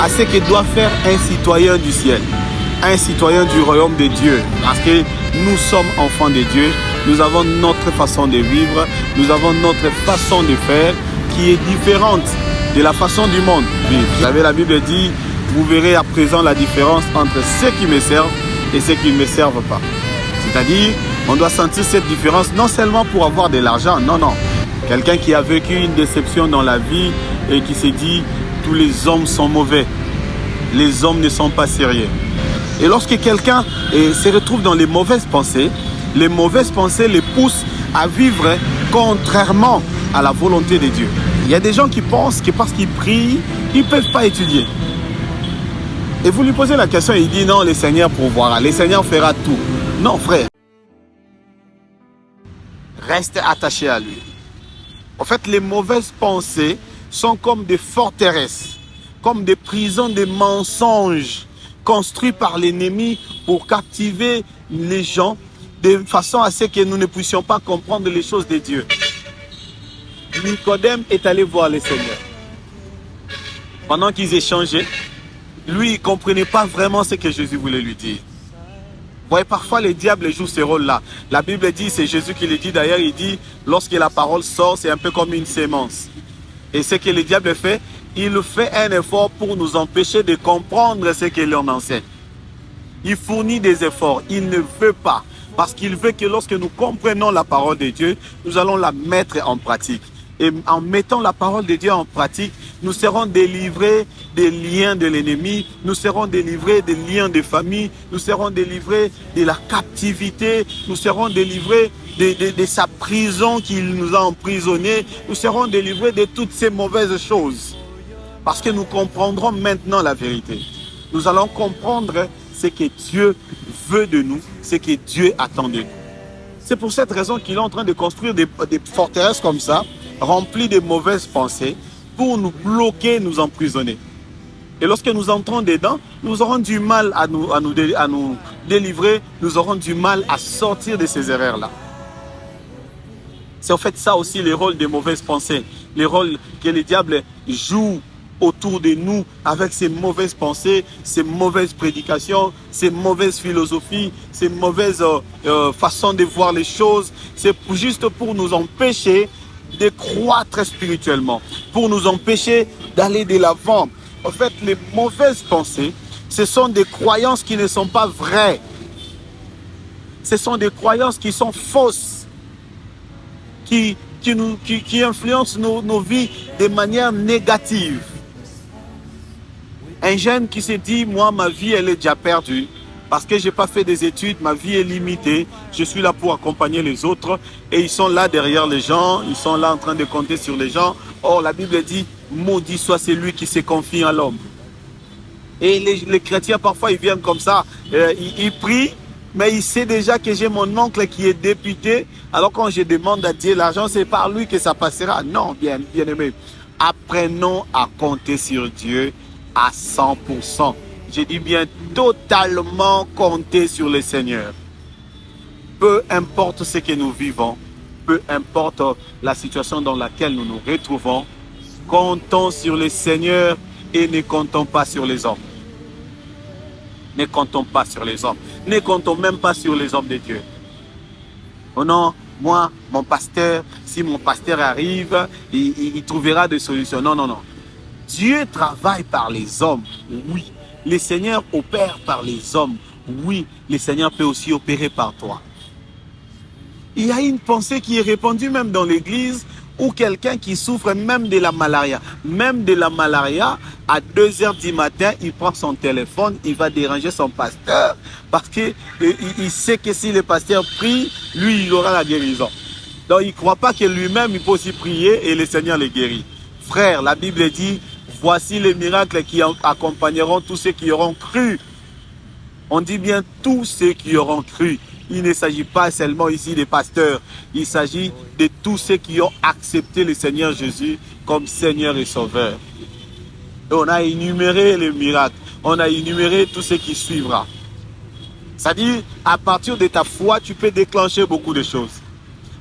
à ce que doit faire un citoyen du ciel, un citoyen du royaume de Dieu. Parce que nous sommes enfants de Dieu, nous avons notre façon de vivre, nous avons notre façon de faire qui est différente de la façon du monde. Vous savez, la Bible dit, vous verrez à présent la différence entre ceux qui me servent et ceux qui ne me servent pas. C'est-à-dire, on doit sentir cette différence non seulement pour avoir de l'argent, non. Quelqu'un qui a vécu une déception dans la vie et qui s'est dit, tous les hommes sont mauvais, les hommes ne sont pas sérieux. Et lorsque quelqu'un se retrouve dans les mauvaises pensées les poussent à vivre contrairement à la volonté de Dieu. Il y a des gens qui pensent que parce qu'ils prient, ils ne peuvent pas étudier. Et vous lui posez la question, il dit non, le Seigneur pourvoira, le Seigneur fera tout. Non, frère. Reste attaché à lui. En fait, les mauvaises pensées sont comme des forteresses, comme des prisons de mensonges construits par l'ennemi pour captiver les gens de façon à ce que nous ne puissions pas comprendre les choses de Dieu. Nicodème est allé voir le Seigneur. Pendant qu'ils échangeaient, lui, il ne comprenait pas vraiment ce que Jésus voulait lui dire. Vous voyez, parfois, le diable joue ce rôle-là. La Bible dit, c'est Jésus qui le dit d'ailleurs, il dit, lorsque la parole sort, c'est un peu comme une sémence. Et ce que le diable fait, il fait un effort pour nous empêcher de comprendre ce que l'on enseigne. Il fournit des efforts, il ne veut pas. Parce qu'il veut que lorsque nous comprenons la parole de Dieu, nous allons la mettre en pratique. Et en mettant la parole de Dieu en pratique, nous serons délivrés des liens de l'ennemi, nous serons délivrés des liens de famille, nous serons délivrés de la captivité, nous serons délivrés de sa prison qu'il nous a emprisonnés, nous serons délivrés de toutes ces mauvaises choses. Parce que nous comprendrons maintenant la vérité. Nous allons comprendre ce que Dieu veut de nous, ce que Dieu attend de nous. C'est pour cette raison qu'il est en train de construire des forteresses comme ça, remplies de mauvaises pensées, pour nous bloquer, nous emprisonner. Et lorsque nous entrons dedans, nous aurons du mal à nous délivrer, nous aurons du mal à sortir de ces erreurs-là. C'est en fait ça aussi le rôle des mauvaises pensées, le rôle que le diable joue autour de nous avec ces mauvaises pensées, ces mauvaises prédications, ces mauvaises philosophies, ces mauvaises façons de voir les choses. C'est juste pour nous empêcher de croître spirituellement, pour nous empêcher d'aller de l'avant. En fait, les mauvaises pensées, ce sont des croyances qui ne sont pas vraies. Ce sont des croyances qui sont fausses, qui influencent nos vies de manière négative. Un jeune qui se dit, moi, ma vie, elle est déjà perdue. Parce que je n'ai pas fait des études, ma vie est limitée. Je suis là pour accompagner les autres. Et ils sont là derrière les gens. Ils sont là en train de compter sur les gens. Or, la Bible dit, maudit soit celui qui se confie en l'homme. Et les chrétiens, parfois, ils viennent comme ça. Ils prient, mais ils savent déjà que j'ai mon oncle qui est député. Alors, quand je demande à Dieu l'argent, c'est par lui que ça passera. Non, bien aimé. Apprenons à compter sur Dieu à 100%. Je dis bien totalement compter sur le Seigneur. Peu importe ce que nous vivons, peu importe la situation dans laquelle nous nous retrouvons, comptons sur le Seigneur et ne comptons pas sur les hommes. Ne comptons pas sur les hommes. Ne comptons même pas sur les hommes de Dieu. Oh non, moi, mon pasteur, si mon pasteur arrive, il trouvera des solutions. Non. Dieu travaille par les hommes, oui. Le Seigneur opère par les hommes. Oui, le Seigneur peut aussi opérer par toi. Il y a une pensée qui est répandue même dans l'église où quelqu'un qui souffre même de la malaria. Même de la malaria, à 2h du matin, il prend son téléphone, il va déranger son pasteur parce qu'il sait que si le pasteur prie, lui, il aura la guérison. Donc, il ne croit pas que lui-même, il peut aussi prier et le Seigneur le guérit. Frère, la Bible dit, voici les miracles qui accompagneront tous ceux qui auront cru. On dit bien tous ceux qui auront cru. Il ne s'agit pas seulement ici des pasteurs. Il s'agit de tous ceux qui ont accepté le Seigneur Jésus comme Seigneur et Sauveur. Et on a énuméré les miracles. On a énuméré tout ce qui suivra. C'est-à-dire, à partir de ta foi, tu peux déclencher beaucoup de choses.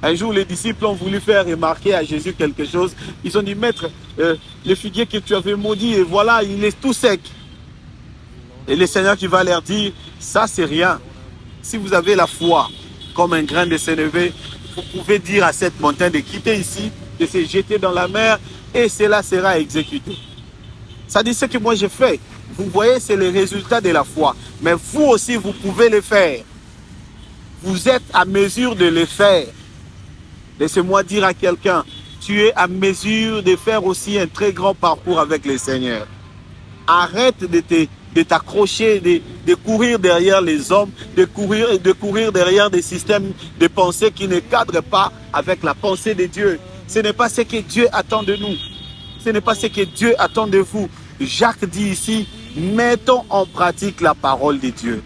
Un jour, les disciples ont voulu faire remarquer à Jésus quelque chose. Ils ont dit, Maître, le figuier que tu avais maudit, et voilà, il est tout sec. Et le Seigneur qui va leur dire, ça c'est rien. Si vous avez la foi comme un grain de sénévé, vous pouvez dire à cette montagne de quitter ici, de se jeter dans la mer, et cela sera exécuté. Ça dit ce que moi j'ai fait. Vous voyez, c'est le résultat de la foi. Mais vous aussi, vous pouvez le faire. Vous êtes à mesure de le faire. Laissez-moi dire à quelqu'un, tu es à mesure de faire aussi un très grand parcours avec le Seigneur. Arrête de t'accrocher, de courir derrière les hommes, de courir derrière des systèmes de pensée qui ne cadrent pas avec la pensée de Dieu. Ce n'est pas ce que Dieu attend de nous. Ce n'est pas ce que Dieu attend de vous. Jacques dit ici, mettons en pratique la parole de Dieu.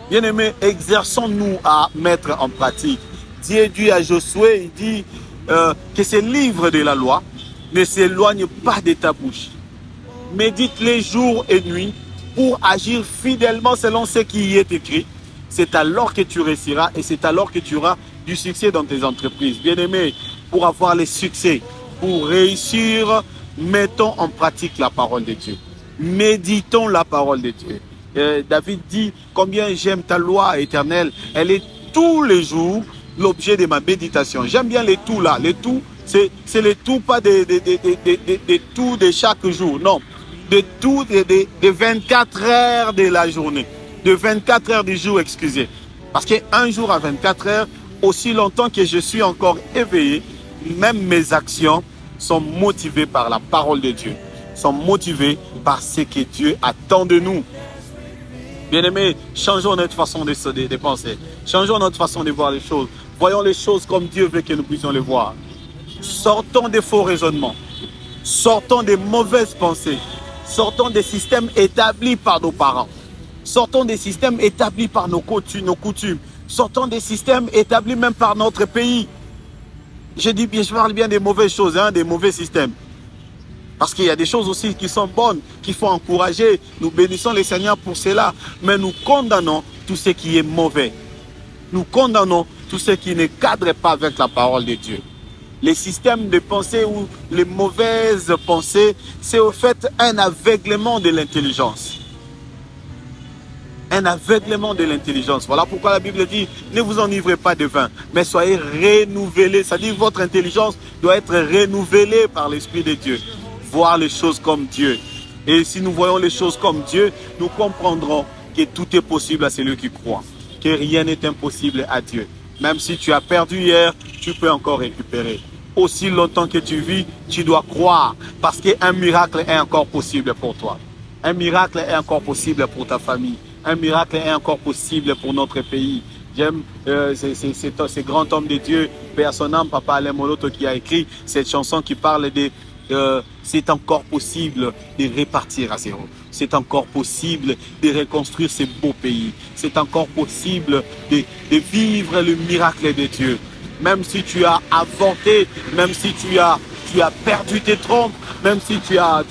Bien-aimés, exerçons-nous à mettre en pratique. Dieu dit à Josué, il dit que ce livre de la loi ne s'éloigne pas de ta bouche. Médite-les jour et nuit pour agir fidèlement selon ce qui y est écrit. C'est alors que tu réussiras et c'est alors que tu auras du succès dans tes entreprises. Bien-aimés, pour avoir le succès, pour réussir, mettons en pratique la parole de Dieu. Méditons la parole de Dieu. David dit, combien j'aime ta loi éternelle. Elle est tous les jours l'objet de ma méditation. J'aime bien les tout là. Les tout, c'est les tout, pas des tout de chaque jour. Non, des tout de 24 heures de la journée. De 24 heures du jour, excusez. Parce qu'un jour à 24 heures, aussi longtemps que je suis encore éveillé, même mes actions sont motivées par la parole de Dieu. Sont motivées par ce que Dieu attend de nous. Bien-aimés, changeons notre façon de penser. Changeons notre façon de voir les choses. Voyons les choses comme Dieu veut que nous puissions les voir. Sortons des faux raisonnements. Sortons des mauvaises pensées. Sortons des systèmes établis par nos parents. Sortons des systèmes établis par nos coutumes. Sortons des systèmes établis même par notre pays. Je parle bien des mauvaises choses, des mauvais systèmes. Parce qu'il y a des choses aussi qui sont bonnes, qu'il faut encourager. Nous bénissons le Seigneur pour cela. Mais nous condamnons tout ce qui est mauvais. Nous condamnons tout ce qui ne cadre pas avec la parole de Dieu. Les systèmes de pensée ou les mauvaises pensées, c'est au fait un aveuglement de l'intelligence. Un aveuglement de l'intelligence. Voilà pourquoi la Bible dit, ne vous enivrez pas de vin, mais soyez renouvelés. C'est-à-dire votre intelligence doit être renouvelée par l'Esprit de Dieu. Voir les choses comme Dieu. Et si nous voyons les choses comme Dieu, nous comprendrons que tout est possible à celui qui croit. Que rien n'est impossible à Dieu. Même si tu as perdu hier, tu peux encore récupérer. Aussi longtemps que tu vis, tu dois croire. Parce qu'un miracle est encore possible pour toi. Un miracle est encore possible pour ta famille. Un miracle est encore possible pour notre pays. J'aime ce grand homme de Dieu, Père son âme, Papa Alain Moloto, qui a écrit cette chanson qui parle de c'est encore possible de repartir à zéro. C'est encore possible de reconstruire ce beau pays. C'est encore possible de vivre le miracle de Dieu. Même si tu as avorté, même si tu as perdu tes trompes, même si tu as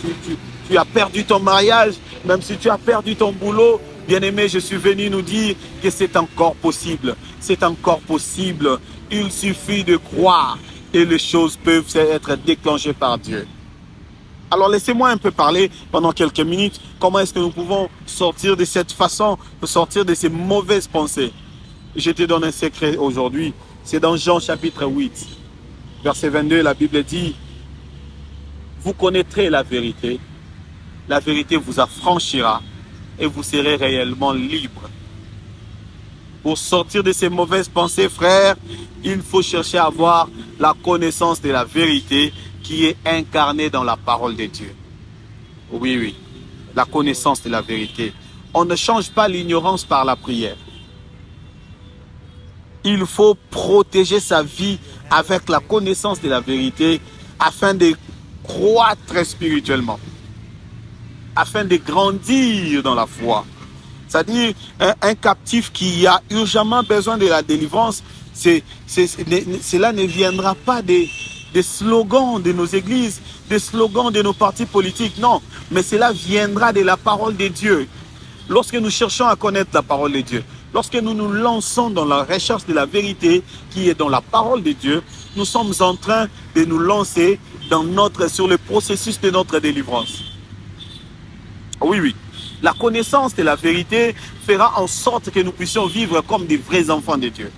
perdu ton mariage, même si tu as perdu ton boulot, bien-aimé, je suis venu nous dire que c'est encore possible. C'est encore possible. Il suffit de croire et les choses peuvent être déclenchées par Dieu. Alors laissez-moi un peu parler pendant quelques minutes. Comment est-ce que nous pouvons sortir de cette façon, sortir de ces mauvaises pensées? Je te donne un secret aujourd'hui. C'est dans Jean chapitre 8, verset 22, la Bible dit, vous connaîtrez la vérité vous affranchira et vous serez réellement libre. Pour sortir de ces mauvaises pensées, frères, il faut chercher à avoir la connaissance de la vérité qui est incarnée dans la parole de Dieu. Oui, oui, la connaissance de la vérité. On ne change pas l'ignorance par la prière. Il faut protéger sa vie avec la connaissance de la vérité afin de croître spirituellement, afin de grandir dans la foi. C'est-à-dire un captif qui a urgemment besoin de la délivrance, cela ne viendra pas des slogans de nos églises, des slogans de nos partis politiques, non, mais cela viendra de la parole de Dieu. Lorsque nous cherchons à connaître la parole de Dieu, lorsque nous nous lançons dans la recherche de la vérité qui est dans la parole de Dieu, nous sommes en train de nous lancer sur le processus de notre délivrance. Oui, oui. La connaissance de la vérité fera en sorte que nous puissions vivre comme des vrais enfants de Dieu.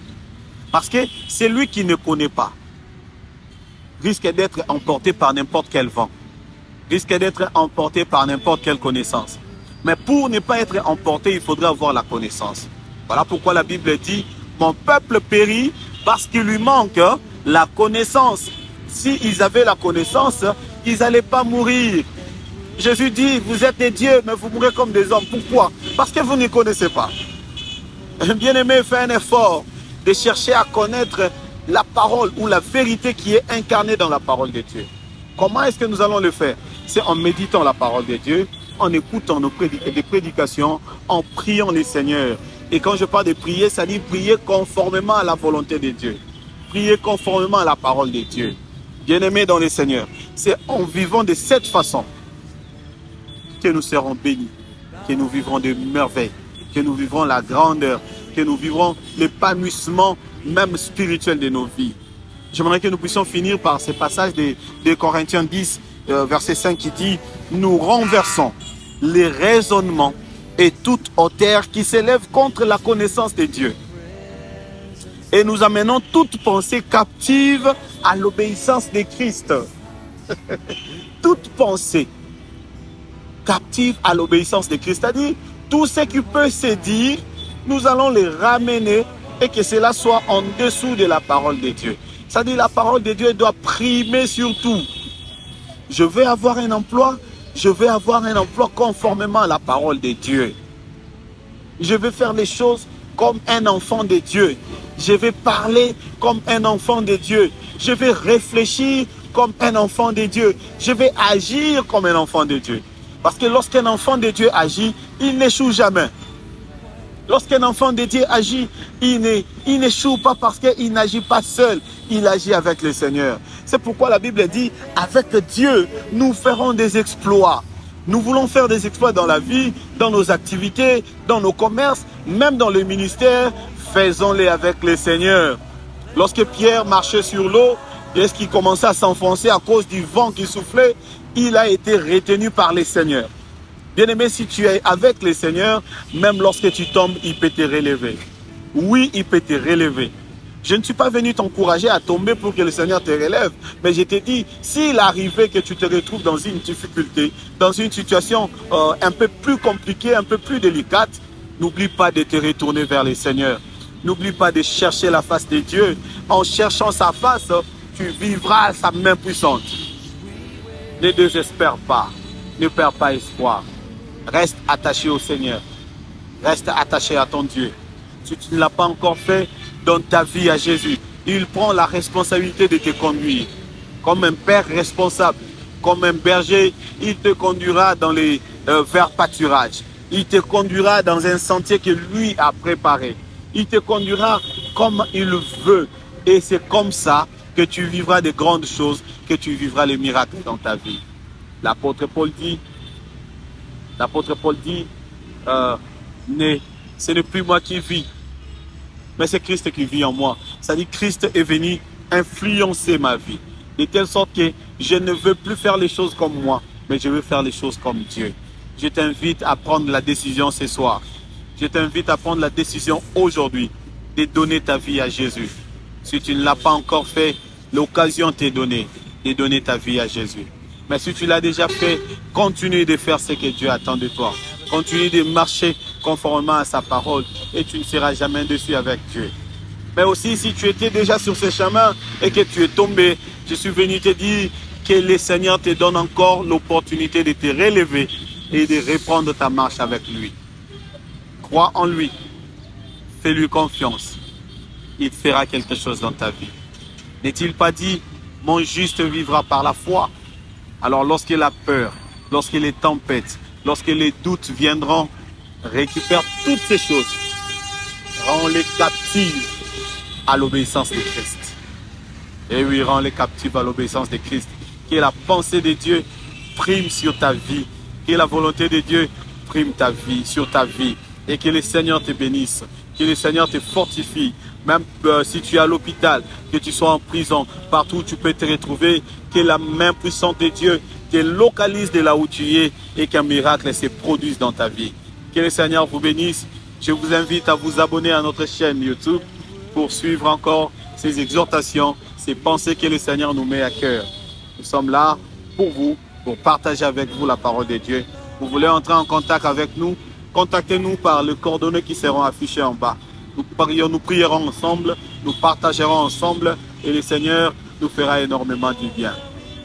Parce que celui qui ne connaît pas risque d'être emporté par n'importe quel vent, risque d'être emporté par n'importe quelle connaissance. Mais pour ne pas être emporté, il faudra avoir la connaissance. Voilà pourquoi la Bible dit « Mon peuple périt parce qu'il lui manque la connaissance. » S'ils avaient la connaissance, ils n'allaient pas mourir. Jésus dit, vous êtes des dieux, mais vous mourrez comme des hommes. Pourquoi? Parce que vous ne connaissez pas. Bien-aimé, fais un effort de chercher à connaître la parole ou la vérité qui est incarnée dans la parole de Dieu. Comment est-ce que nous allons le faire? C'est en méditant la parole de Dieu, en écoutant des prédications, en priant les Seigneurs. Et quand je parle de prier, ça dit prier conformément à la volonté de Dieu. Prier conformément à la parole de Dieu. Bien-aimés dans les Seigneurs, c'est en vivant de cette façon que nous serons bénis, que nous vivrons de merveilles, que nous vivrons la grandeur, que nous vivrons l'épanouissement même spirituel de nos vies. J'aimerais que nous puissions finir par ce passage de Corinthiens 10, verset 5 qui dit « Nous renversons les raisonnements et toute hauteur qui s'élève contre la connaissance de Dieu. Et nous amenons toute pensée captive à l'obéissance de Christ. » Toute pensée captive à l'obéissance de Christ. C'est-à-dire, tout ce qui peut se dire, nous allons les ramener et que cela soit en dessous de la parole de Dieu. C'est-à-dire, la parole de Dieu doit primer sur tout. Je vais avoir un emploi, je vais avoir un emploi conformément à la parole de Dieu. Je vais faire les choses comme un enfant de Dieu. Je vais parler comme un enfant de Dieu. Je vais réfléchir comme un enfant de Dieu. Je vais agir comme un enfant de Dieu. Parce que lorsqu'un enfant de Dieu agit, il n'échoue jamais. Lorsqu'un enfant de Dieu agit, il n'échoue pas parce qu'il n'agit pas seul. Il agit avec le Seigneur. C'est pourquoi la Bible dit, avec Dieu, nous ferons des exploits. Nous voulons faire des exploits dans la vie, dans nos activités, dans nos commerces, même dans le ministère. Faisons-les avec le Seigneur. Lorsque Pierre marchait sur l'eau, est-ce qu'il commençait à s'enfoncer à cause du vent qui soufflait? Il a été retenu par le Seigneur. Bien-aimé, si tu es avec le Seigneur, même lorsque tu tombes, il peut te relever. Oui, il peut te relever. Je ne suis pas venu t'encourager à tomber pour que le Seigneur te relève. Mais je t'ai dit, s'il arrivait que tu te retrouves dans une difficulté, dans une situation un peu plus compliquée, un peu plus délicate, n'oublie pas de te retourner vers le Seigneur. N'oublie pas de chercher la face de Dieu. En cherchant sa face, tu vivras sa main puissante. Ne désespère pas. Ne perds pas espoir. Reste attaché au Seigneur. Reste attaché à ton Dieu. Si tu ne l'as pas encore fait, donne ta vie à Jésus. Il prend la responsabilité de te conduire. Comme un père responsable, comme un berger, il te conduira dans les verts pâturages. Il te conduira dans un sentier que lui a préparé. Il te conduira comme il veut. Et c'est comme ça que tu vivras de grandes choses, que tu vivras les miracles dans ta vie. L'apôtre Paul dit, ce n'est plus moi qui vis, mais c'est Christ qui vit en moi. C'est-à-dire que Christ est venu influencer ma vie, de telle sorte que je ne veux plus faire les choses comme moi, mais je veux faire les choses comme Dieu. Je t'invite à prendre la décision ce soir. Je t'invite à prendre la décision aujourd'hui de donner ta vie à Jésus. Si tu ne l'as pas encore fait, l'occasion t'est donnée de donner ta vie à Jésus. Mais si tu l'as déjà fait, continue de faire ce que Dieu attend de toi. Continue de marcher conformément à sa parole et tu ne seras jamais déçu avec Dieu. Mais aussi, si tu étais déjà sur ce chemin et que tu es tombé, je suis venu te dire que le Seigneur te donne encore l'opportunité de te relever et de reprendre ta marche avec lui. Crois en lui. Fais-lui confiance. Il fera quelque chose dans ta vie. N'est-il pas dit, mon juste vivra par la foi? Alors lorsque la peur, lorsque les tempêtes, lorsque les doutes viendront, récupère toutes ces choses. Rends-les captives à l'obéissance de Christ. Et oui, rends-les captives à l'obéissance de Christ. Que la pensée de Dieu prime sur ta vie. Que la volonté de Dieu prime ta vie, sur ta vie. Et que le Seigneur te bénisse. Que le Seigneur te fortifie. Même si tu es à l'hôpital, que tu sois en prison, partout où tu peux te retrouver, que la main puissante de Dieu te localise de là où tu es et qu'un miracle se produise dans ta vie. Que le Seigneur vous bénisse. Je vous invite à vous abonner à notre chaîne YouTube pour suivre encore ces exhortations, ces pensées que le Seigneur nous met à cœur. Nous sommes là pour vous, pour partager avec vous la parole de Dieu. Vous voulez entrer en contact avec nous? Contactez-nous par les coordonnées qui seront affichées en bas. Nous prierons ensemble, nous partagerons ensemble et le Seigneur nous fera énormément du bien.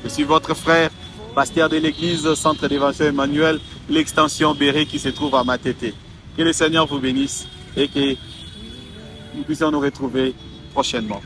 Je suis votre frère, pasteur de l'église Centre d'Évangile Emmanuel, l'extension Béret qui se trouve à Matete. Que le Seigneur vous bénisse et que nous puissions nous retrouver prochainement.